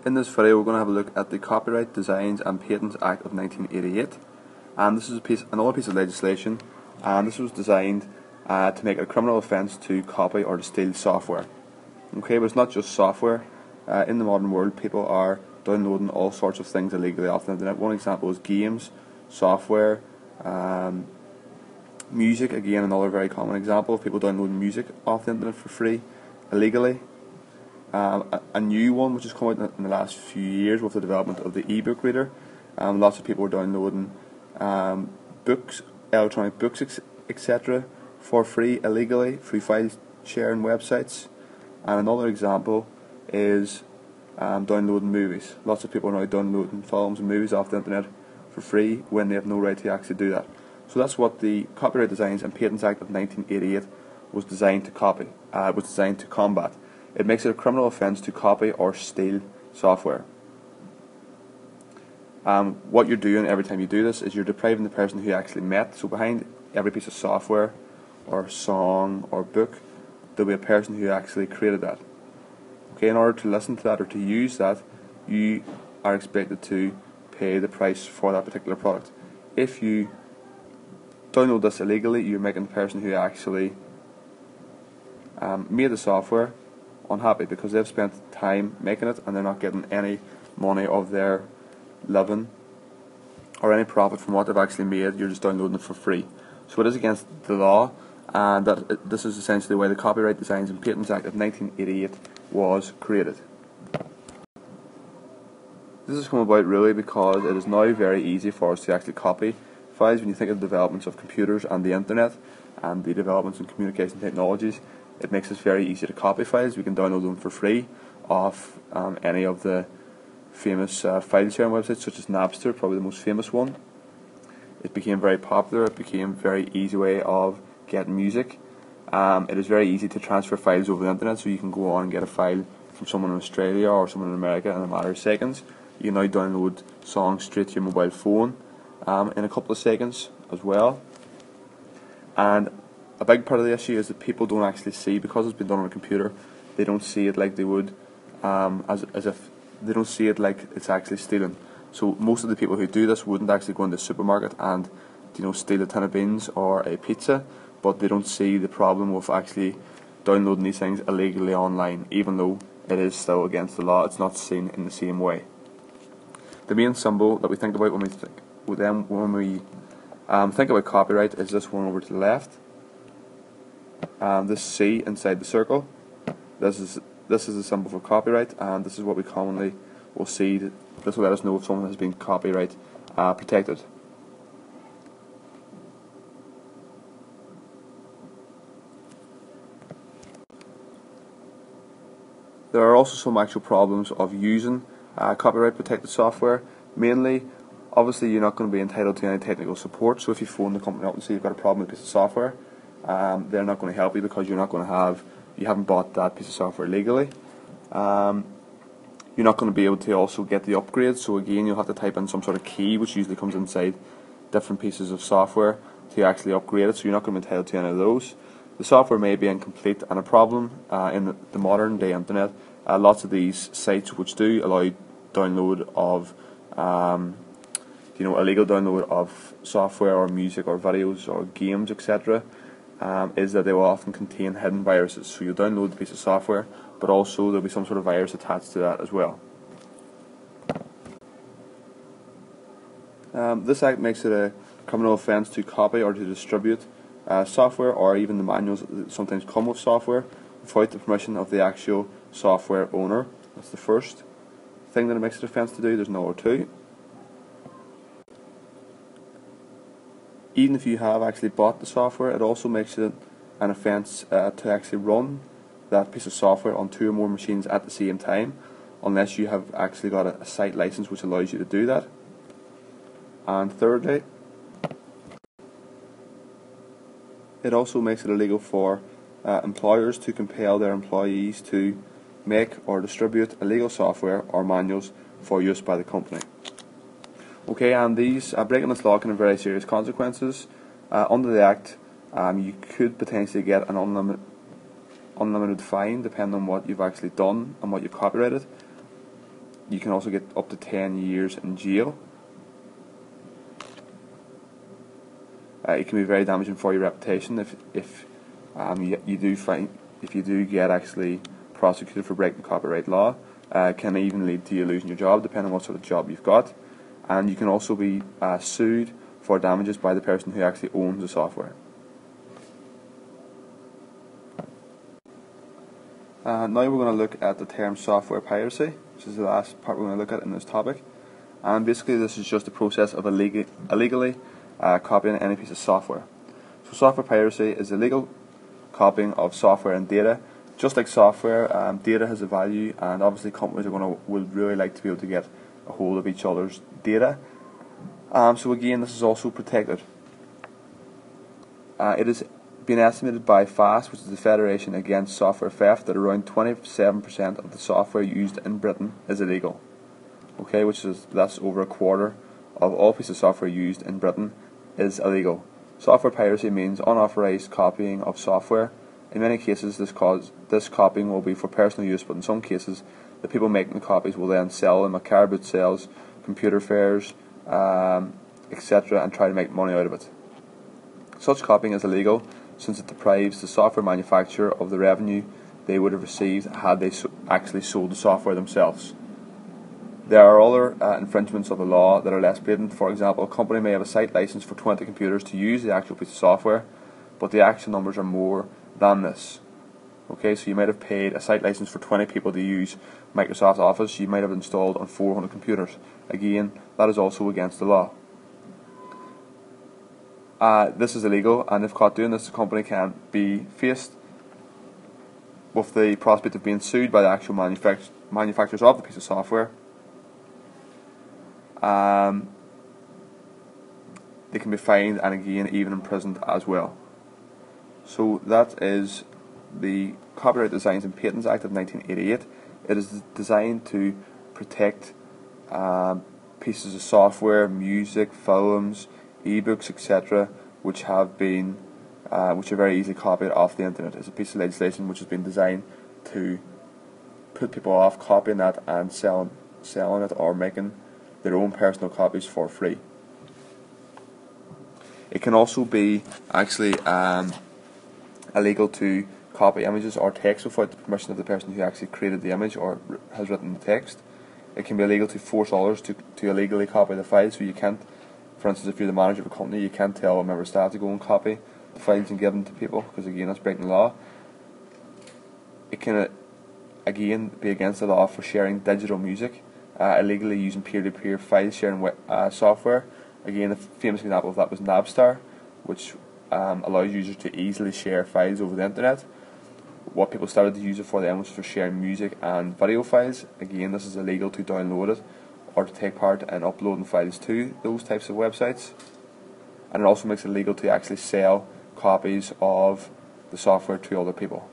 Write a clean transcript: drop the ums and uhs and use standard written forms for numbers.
In this video we're going to have a look at the Copyright Designs and Patents Act of 1988, and this is another piece of legislation, and this was designed to make it a criminal offence to copy or to steal software. Okay, but it's not just software. In the modern world, people are downloading all sorts of things illegally off the internet. One example is games, software, music. Again, another very common example of people downloading music off the internet for free illegally. A new one which has come out in the last few years with the development of the e-book reader. Lots of people are downloading books, electronic books, etc. for free illegally through file sharing websites. And another example is downloading movies. Lots of people are now downloading films and movies off the internet for free when they have no right to actually do that. So that's what the Copyright Designs and Patents Act of 1988 was designed to combat. It makes it a criminal offence to copy or steal software. What you're doing every time you do this is you're depriving the person who actually met. So behind every piece of software or song or book, there'll be a person who actually created that. Okay, in order to listen to that or to use that, you are expected to pay the price for that particular product. If you download this illegally, you're making the person who actually made the software unhappy, because they've spent time making it and they're not getting any money of their living or any profit from what they've actually made. You're just downloading it for free. So it is against the law, and this is essentially why the Copyright Designs and Patents Act of 1988 was created. This has come about really because it is now very easy for us to actually copy files. When you think of the developments of computers and the internet and the developments in communication technologies, it makes it very easy to copy files. We can download them for free off any of the famous file sharing websites, such as Napster, probably the most famous one. It became very popular. It became a very easy way of getting music. It is very easy to transfer files over the internet, so you can go on and get a file from someone in Australia or someone in America in a matter of seconds. You can now download songs straight to your mobile phone in a couple of seconds as well. And a big part of the issue is that people don't actually see, because it's been done on a computer, they don't see it like they would, as if they don't see it like it's actually stealing. So most of the people who do this wouldn't actually go into the supermarket and steal a tin of beans or a pizza, but they don't see the problem with actually downloading these things illegally online. Even though it is still against the law, it's not seen in the same way. The main symbol that we think about when we think about copyright is this one over to the left. This C inside the circle. This is a symbol for copyright, and this is what we commonly will see. This will let us know if someone has been copyright protected. There are also some actual problems of using copyright protected software. Mainly, obviously you're not going to be entitled to any technical support, so if you phone the company up and say you've got a problem with a piece of software, they're not going to help you, because you haven't bought that piece of software legally. You're not going to be able to also get the upgrades, so again you'll have to type in some sort of key, which usually comes inside different pieces of software, to actually upgrade it, so you're not going to be entitled to any of those. The software may be incomplete, and a problem in the modern day internet, lots of these sites which do allow download of illegal download of software or music or videos or games, etc., is that they will often contain hidden viruses. So you'll download the piece of software, but also there will be some sort of virus attached to that as well. This act makes it a criminal offence to copy or to distribute software, or even the manuals that sometimes come with software, without the permission of the actual software owner. That's the first thing that it makes it an offence to do. There's number two. Even if you have actually bought the software, it also makes it an offence to actually run that piece of software on two or more machines at the same time, unless you have actually got a site license which allows you to do that. And thirdly, it also makes it illegal for employers to compel their employees to make or distribute illegal software or manuals for use by the company. Okay, and these breaking this law can have very serious consequences. Under the Act, you could potentially get an unlimited fine, depending on what you've actually done and what you've copyrighted. you can also get up to 10 years in jail. It can be very damaging for your reputation if you do get actually prosecuted for breaking copyright law. It can even lead to you losing your job, depending on what sort of job you've got. And you can also be sued for damages by the person who actually owns the software. Now we're going to look at the term software piracy, which is the last part we're going to look at in this topic. And basically this is just the process of illegally copying any piece of software. So software piracy is illegal copying of software and data. Just like software, data has a value, and obviously companies would really like to be able to get a hold of each other's data. So again, this is also protected. It is being estimated by FAST, which is the Federation Against Software Theft, that around 27% of the software used in Britain is illegal. Okay, that's over a quarter of all pieces of software used in Britain is illegal. Software piracy means unauthorized copying of software. In many cases, this copying will be for personal use, but in some cases, the people making the copies will then sell them at car boot sales, computer fairs, etc., and try to make money out of it. Such copying is illegal since it deprives the software manufacturer of the revenue they would have received had they actually sold the software themselves. There are other infringements of the law that are less blatant. For example, a company may have a site license for 20 computers to use the actual piece of software, but the actual numbers are more than this. Okay, so you might have paid a site license for 20 people to use Microsoft Office. You might have installed on 400 computers. Again, that is also against the law. This is illegal, and if caught doing this, the company can be faced with the prospect of being sued by the actual manufacturers of the piece of software. They can be fined, and again even imprisoned as well. So that is the Copyright Designs and Patents Act of 1988. It is designed to protect pieces of software, music, films, ebooks, etc., which are very easily copied off the internet. It's a piece of legislation which has been designed to put people off copying that and selling it or making their own personal copies for free. It can also be actually illegal to copy images or text without the permission of the person who actually created the image or has written the text. It can be illegal to force others to illegally copy the file. So you can't, for instance, if you're the manager of a company, you can't tell a member of staff to go and copy the files and give them to people, because again that's breaking the law. It can again be against the law for sharing digital music, illegally using peer-to-peer file sharing software. Again, the famous example of that was Napster, which allows users to easily share files over the internet. What people started to use it for then was for sharing music and video files. Again, this is illegal to download it or to take part in uploading files to those types of websites. And it also makes it illegal to actually sell copies of the software to other people.